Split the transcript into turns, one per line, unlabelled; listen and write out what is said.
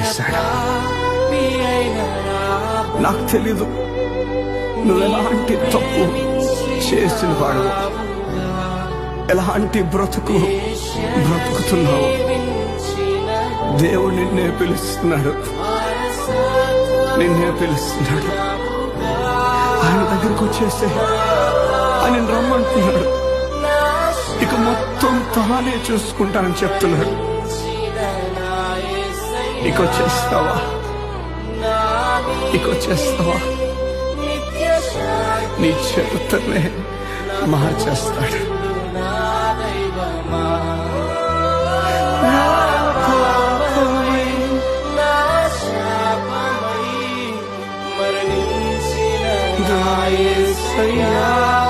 చేశాడు. నాకు తెలీదు నువ్వు ఎలాంటి తప్పు చేసిన వాడు, ఎలాంటి బ్రతుకుతున్నావు. దేవుడు నిన్నే పిలుస్తున్నాడు. ఆయన దగ్గరకు వచ్చేస్తే ఆయన రమ్మంటున్నాడు. ఇక మొత్తం తానే చూసుకుంటానని చెప్తున్నాడు. ఇక వచ్చేస్తావా? నీ చరిత్రనే మార్చేస్తాడు. మరణించిన యేసయ్యా